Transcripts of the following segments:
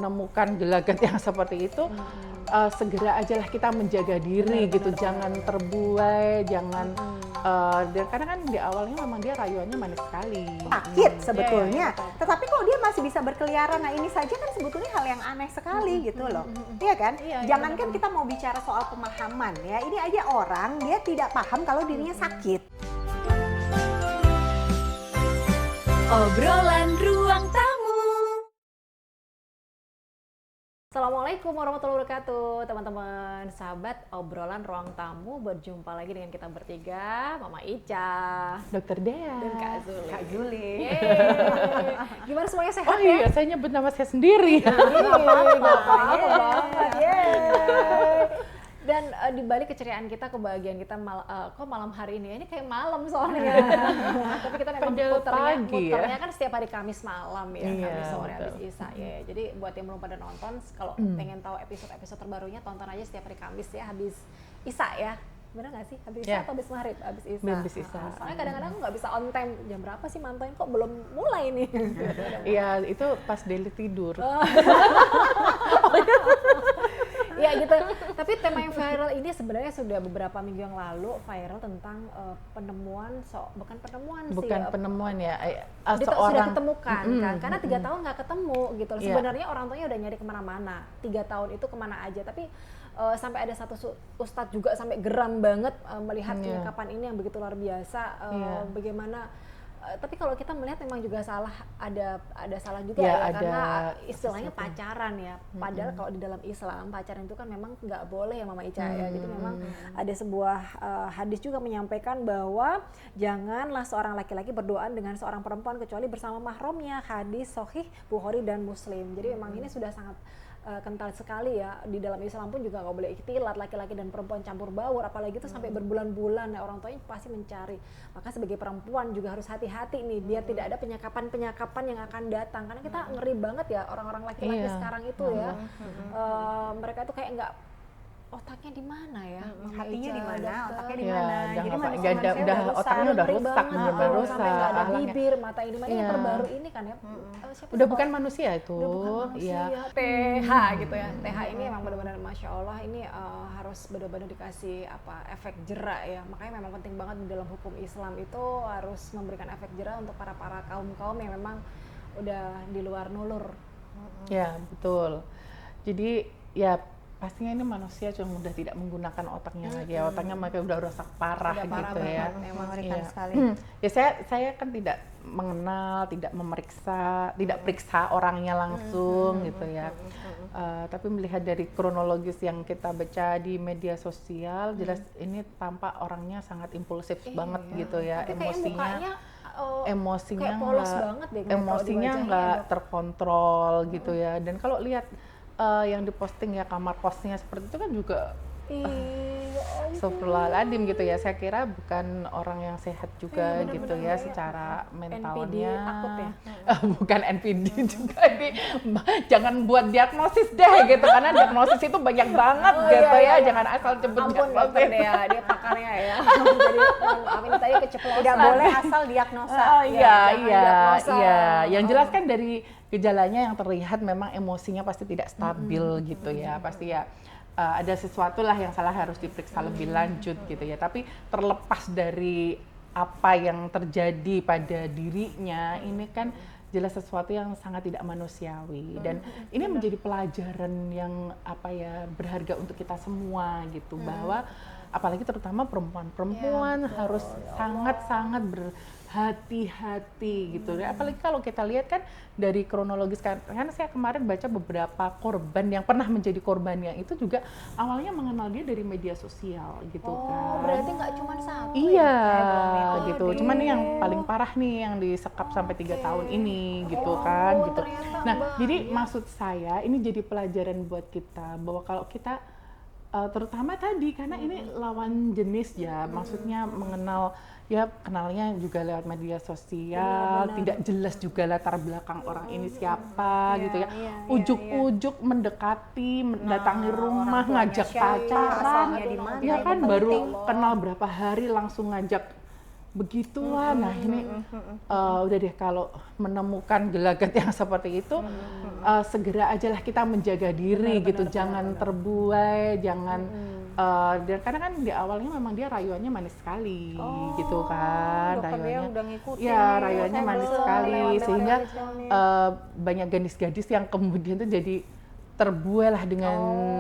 menemukan gelagat yang seperti itu, segera aja lah kita menjaga diri gitu, jangan terbuai, jangan karena kan di awalnya memang dia rayuannya manis sekali. Sakit sebetulnya, tetapi kok dia masih bisa berkeliaran. Nah ini saja kan sebetulnya hal yang aneh sekali gitu loh, iya kan? Jangankan kita mau bicara soal pemahaman ya, ini aja orang dia tidak paham kalau dirinya sakit. Obrolan Ruang Tamu. Assalamualaikum warahmatullahi wabarakatuh, teman-teman, sahabat obrolan ruang tamu. Berjumpa lagi dengan kita bertiga, Mama Ica, Dokter Dea, dan Kak Zuli. Kak Zuli. Gimana semuanya sehat Oh ya? iya, saya nyebut nama saya sendiri. Dan di balik keceriaan kita, kebahagiaan kita, kok malam hari ini? Ini kayak malam soalnya. Tapi kita memang muternya kan setiap hari Kamis malam ya, Kamis sore habis Isya ya. Jadi buat yang belum pada nonton, kalau pengen tahu episode-episode terbarunya, tonton aja setiap hari Kamis ya, habis Isya ya. Bener nggak sih? Habis Isya atau habis Maghrib? Habis Isya. Habis Isya. Soalnya kadang-kadang nggak bisa on time. Jam berapa sih mantauin, kok belum mulai nih? Iya, itu pas Deli tidur. Ya gitu. Tapi tema yang viral ini sebenarnya sudah beberapa minggu yang lalu viral tentang penemuan, penemuan ya, sudah ditemukan kan, karena 3 tahun nggak ketemu gitu. Sebenarnya orang tuanya udah nyari kemana-mana, 3 tahun itu kemana aja, tapi sampai ada satu ustadz juga sampai geram banget melihat penyekapan ini yang begitu luar biasa. Bagaimana tapi kalau kita melihat memang juga ada salah juga ya, karena istilahnya pacaran ya. Padahal kalau di dalam Islam pacaran itu kan memang nggak boleh ya Mama Ica ya. Jadi memang ada sebuah hadis juga menyampaikan bahwa janganlah seorang laki-laki berduaan dengan seorang perempuan kecuali bersama mahramnya. Hadis sahih Bukhari dan Muslim. Jadi memang ini sudah sangat kental sekali ya. Di dalam Islam pun juga nggak boleh ikhtilat, laki-laki dan perempuan campur baur, apalagi itu sampai berbulan-bulan ya, orang tuanya pasti mencari. Maka sebagai perempuan juga harus hati-hati nih, biar tidak ada penyakapan yang akan datang, karena kita ngeri banget ya orang-orang laki-laki sekarang itu ya. Mereka itu kayak nggak, otaknya di mana ya? Hatinya di mana? Otaknya di mana? Jadi udah otaknya udah rusak, sampai nggak ada bibir, mata ini, yang terbaru ini kan ya. Udah bukan manusia itu. Udah bukan manusia. TH gitu ya. TH ini memang benar-benar Masya Allah, ini harus benar-benar dikasih efek jerak ya. Makanya memang penting banget di dalam hukum Islam itu harus memberikan efek jerak untuk para kaum yang memang udah di luar nulur. Ya betul. Jadi ya pastinya ini manusia cuma udah tidak menggunakan otaknya lagi ya, otaknya mereka udah rusak parah gitu ya. Mengerikan sekali. Ya saya kan tidak mengenal, tidak memeriksa, tidak periksa orangnya langsung gitu ya. Tapi melihat dari kronologis yang kita baca di media sosial, jelas ini tampak orangnya sangat impulsif banget gitu ya. Emosinya kayak polos banget deh, emosinya nggak terkontrol gitu ya. Dan kalau lihat yang diposting ya kamar kosnya seperti itu kan juga Astagfirullahaladzim gitu ya. Saya kira bukan orang yang sehat juga gitu ya secara mentalnya. NPD takut ya? Bukan NPD juga ini. Jangan buat diagnosis deh gitu, karena diagnosis itu banyak banget gitu ya. Jangan asal sebut diagnosis. Dia pakarnya ya. Jadi ini tadi keceplosan. Tidak boleh asal diagnosa. Iya. Yang jelas kan dari gejalanya yang terlihat memang emosinya pasti tidak stabil gitu ya. Pasti ya ada sesuatu lah yang salah, harus diperiksa lebih lanjut gitu ya. Tapi terlepas dari apa yang terjadi pada dirinya, ini kan jelas sesuatu yang sangat tidak manusiawi. Dan ini menjadi pelajaran yang berharga untuk kita semua gitu, bahwa apalagi terutama perempuan harus sangat-sangat berhati-hati gitu. Apalagi kalau kita lihat kan dari kronologis kan saya kemarin baca beberapa korban yang pernah menjadi korbannya itu juga awalnya mengenal dia dari media sosial gitu kan. Berarti nggak cuma satu. Iya gitu. Cuman yang paling parah nih yang disekap sampai 3 tahun ini gitu kan gitu. Nah, jadi maksud saya ini jadi pelajaran buat kita bahwa kalau kita terutama tadi karena ini lawan jenis ya, maksudnya mengenal ya, kenalnya juga lewat media sosial, tidak jelas juga latar belakang orang ini siapa gitu ya. Ujuk-ujuk mendekati, mendatangi rumah, ngajak pacaran, ya kan baru kenal berapa hari langsung ngajak begituan. Nah ini udah deh, kalau menemukan gelagat yang seperti itu segera ajalah kita menjaga diri gitu, jangan terbuai, jangan dan karena kan di awalnya memang dia rayuannya manis sekali gitu kan, rayuannya udah ngikutin ya rayuannya manis sekali sehingga banyak gadis-gadis yang kemudian tuh jadi terbuai lah dengan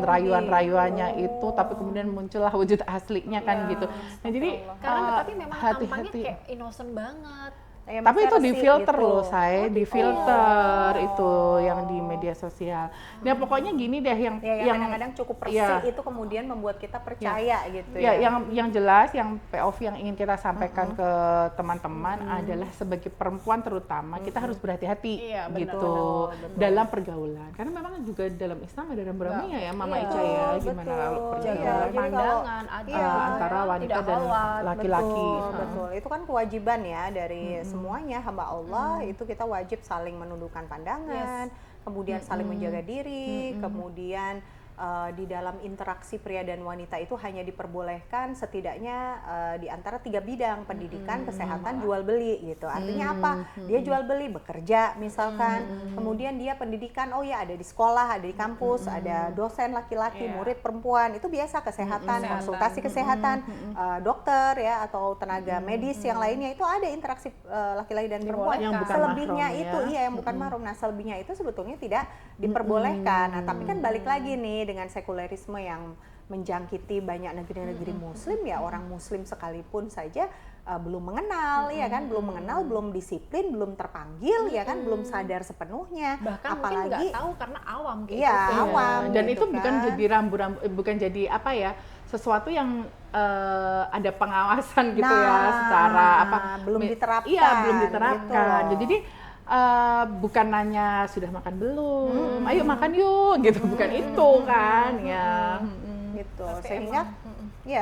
rayuan-rayuannya itu, tapi kemudian muncullah wujud aslinya kan gitu. Nah jadi karena tapi memang tampangnya hati-hati. kayak innocent banget. Ya, Tapi itu maksudnya difilter gitu. loh, saya difilter itu yang di media sosial. Nah pokoknya gini deh yang kadang-kadang cukup bersih ya, itu kemudian membuat kita percaya gitu ya, ya. yang jelas, yang POV yang ingin kita sampaikan ke teman-teman adalah sebagai perempuan terutama kita harus berhati-hati gitu dalam pergaulan. Karena memang juga dalam Islam ada rambu-rambunya ya, Mama Ica ya, gimana kalau pergaulan Pandangan antara wanita dan laki-laki. Betul. Itu kan kewajiban ya dari semuanya hamba Allah, itu kita wajib saling menundukkan pandangan, kemudian saling menjaga diri, kemudian di dalam interaksi pria dan wanita itu hanya diperbolehkan setidaknya di antara 3 bidang, pendidikan, kesehatan, jual beli gitu. Artinya apa? Dia jual beli, bekerja misalkan, kemudian dia pendidikan, oh ya ada di sekolah, ada di kampus, ada dosen laki-laki, murid perempuan, itu biasa kesehatan, konsultasi kesehatan, dokter ya atau tenaga medis yang lainnya itu ada interaksi laki-laki dan perempuan. Yang bukan Selebihnya mahram, itu ya. yang bukan mahram. Nah, selebihnya itu sebetulnya tidak diperbolehkan. Nah, tapi kan balik lagi nih dengan sekulerisme yang menjangkiti banyak negeri-negeri muslim ya, orang muslim sekalipun saja belum mengenal ya kan, belum mengenal, belum disiplin, belum terpanggil ya kan, belum sadar sepenuhnya. Bahkan apalagi mungkin nggak tahu karena awam kayak iya, gitu. awam. Dan gitu itu bukan kan. jadi rambu-rambu, bukan jadi apa ya, sesuatu yang ada pengawasan gitu ya, Nah, secara apa belum diterapkan. Iya, belum diterapkan. gitu loh. Jadi bukan nanya sudah makan belum, ayo makan yuk gitu, bukan itu kan ya. Gitu. Tapi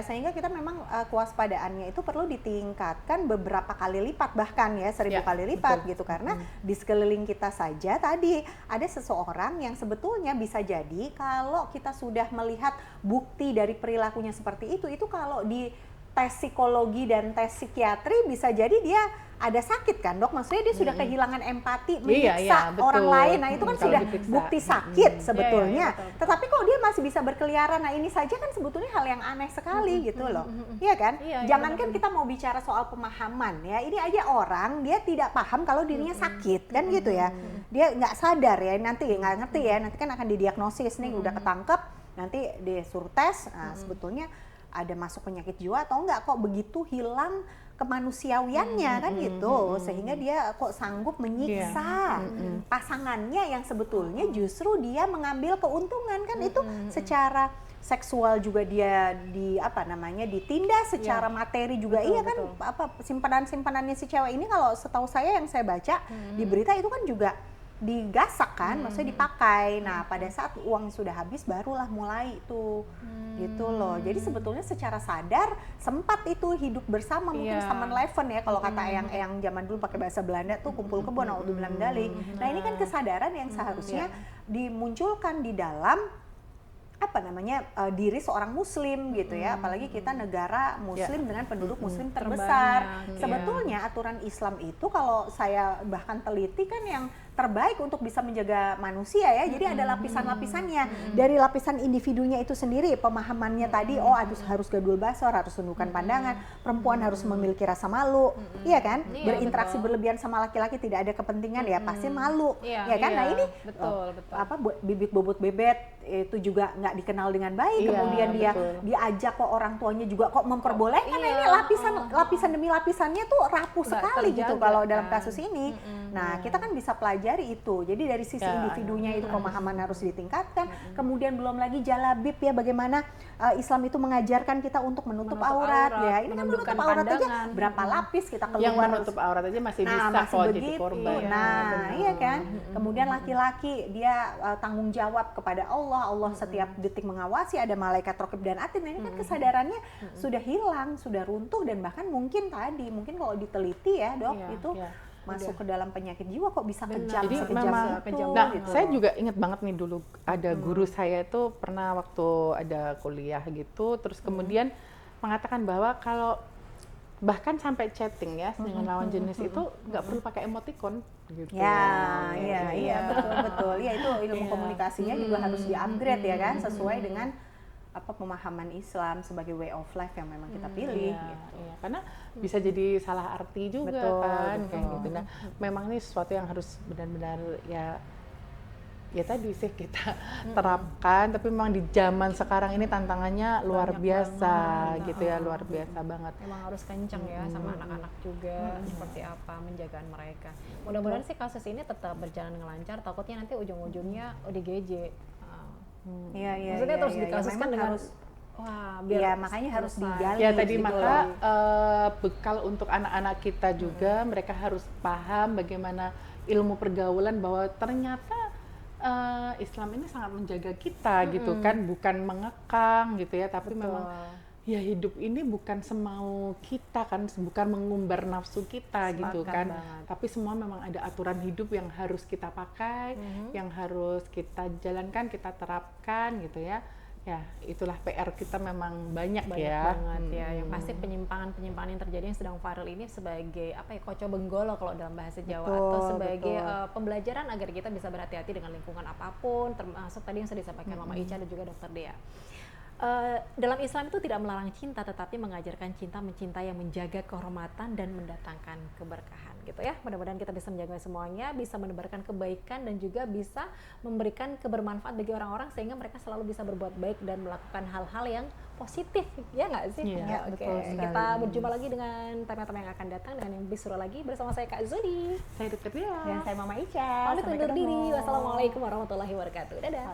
Sehingga kita memang kewaspadaannya itu perlu ditingkatkan beberapa kali lipat, bahkan ya 1000 kali lipat gitu, karena di sekeliling kita saja tadi ada seseorang yang sebetulnya bisa jadi kalau kita sudah melihat bukti dari perilakunya seperti itu kalau di tes psikologi dan tes psikiatri bisa jadi dia ada sakit kan dok, maksudnya dia sudah kehilangan empati menyiksa orang lain. Nah itu kan Kalau sudah diperiksa. bukti sakit sebetulnya. betul. Tetapi kok dia masih bisa berkeliaran, nah ini saja kan sebetulnya hal yang aneh sekali gitu loh. Iya kan? Jangankan kita mau bicara soal pemahaman ya, ini aja orang dia tidak paham kalau dirinya sakit kan gitu ya. Dia nggak sadar ya, nanti nggak ngerti ya, nanti kan akan didiagnosis nih udah ketangkep, nanti disuruh tes, nah sebetulnya ada masuk penyakit jiwa atau enggak, kok begitu hilang kemanusiawiannya kan gitu, sehingga dia kok sanggup menyiksa pasangannya yang sebetulnya justru dia mengambil keuntungan kan, itu secara seksual juga dia ditindas, secara materi juga kan apa simpanan-simpanannya si cewek ini kalau setahu saya yang saya baca di berita itu kan juga digasak kan, maksudnya dipakai. Nah pada saat uang sudah habis barulah mulai itu gitu loh. Jadi sebetulnya secara sadar sempat itu hidup bersama, mungkin Samenleven ya kalau kata yang zaman dulu pakai bahasa Belanda tuh, kumpul kebon naudzubillah min dzalik. Nah ini kan kesadaran yang seharusnya dimunculkan di dalam diri seorang muslim gitu ya, apalagi kita negara muslim dengan penduduk muslim terbesar. Sebetulnya aturan Islam itu kalau saya bahkan teliti kan yang terbaik untuk bisa menjaga manusia ya. Jadi ada lapisan-lapisannya. Dari lapisan individunya itu sendiri, pemahamannya tadi, harus gadul basor, harus tundukkan pandangan, perempuan harus memiliki rasa malu, iya kan? Berinteraksi berlebihan sama laki-laki tidak ada kepentingan ya pasti malu, ya kan? Nah ini bibit bobot bebet itu juga nggak dikenal dengan baik, kemudian dia diajak kok orang tuanya juga kok memperbolehkan. Nah ini lapisan demi lapisannya tuh rapuh sekali gitu kalau dalam kasus ini. Nah kita kan bisa pelajari itu. Jadi dari sisi individunya itu pemahaman harus ditingkatkan. Kemudian belum lagi jalabib ya, bagaimana Islam itu mengajarkan kita untuk menutup aurat ya. Ini kan menutup aurat aja berapa lapis kita keluar. Yang menutup aurat aja masih bisa kok jadi korban. Nah iya kan. Kemudian laki-laki dia tanggung jawab kepada Allah setiap detik mengawasi, ada malaikat raqib dan atid. Nah ini kan kesadarannya sudah hilang, sudah runtuh, dan bahkan mungkin kalau diteliti ya dok itu masuk ke dalam penyakit jiwa kok bisa kejam. Jadi sekejam memang itu. Nah, gitu. saya juga ingat banget nih dulu ada guru saya itu pernah waktu ada kuliah gitu, terus kemudian mengatakan bahwa kalau bahkan sampai chatting ya dengan lawan jenis itu nggak perlu pakai emoticon gitu. Iya, betul. Ya itu ilmu komunikasinya juga harus di-upgrade ya kan, sesuai dengan apa pemahaman Islam sebagai way of life yang memang kita pilih. Gitu. Iya, karena bisa jadi salah arti juga kan kayak gitu. Nah, memang ini sesuatu yang harus benar-benar ya tadi sih kita terapkan, tapi memang di zaman sekarang ini tantangannya luar biasa gitu ya, luar biasa banget. Emang harus kenceng ya sama anak-anak juga, seperti apa menjagaan mereka. Mudah-mudahan sih kasus ini tetap berjalan dengan lancar, takutnya nanti ujung-ujungnya ODGJ. Iya. Maksudnya terus iya. dikasuskan dengan harus, wah, ya makanya harus digali. Ya tadi gitu maka loh. bekal untuk anak-anak kita juga, mereka harus paham bagaimana ilmu pergaulan, bahwa ternyata Islam ini sangat menjaga kita gitu kan, bukan mengekang gitu ya, tapi memang ya hidup ini bukan semau kita kan, bukan mengumbar nafsu kita gitu kan, tapi semua memang ada aturan hidup yang harus kita pakai, yang harus kita jalankan, kita terapkan gitu ya. Ya itulah PR kita memang banyak ya. Banget ya. Yang pasti penyimpangan yang terjadi yang sedang viral ini sebagai apa ya, koco benggolo kalau dalam bahasa Jawa, atau sebagai pembelajaran agar kita bisa berhati-hati dengan lingkungan apapun, termasuk tadi yang sudah disampaikan Mama Ica dan juga Dr. Dea. Dalam Islam itu tidak melarang cinta, tetapi mengajarkan cinta mencintai yang menjaga kehormatan dan mendatangkan keberkahan gitu ya. Mudah-mudahan kita bisa menjaga semuanya, bisa menebarkan kebaikan dan juga bisa memberikan kebermanfaat bagi orang-orang sehingga mereka selalu bisa berbuat baik dan melakukan hal-hal yang positif, ya nggak sih? Iya, Ya, betul sekali. Kita berjumpa lagi dengan tema-tema yang akan datang dengan yang lebih seru lagi bersama saya Kak Zudi. Saya Dr. Dia. Dan saya Mama Ica. Pamit Sampai undur ketemu. diri. Wassalamualaikum warahmatullahi wabarakatuh. Dadah.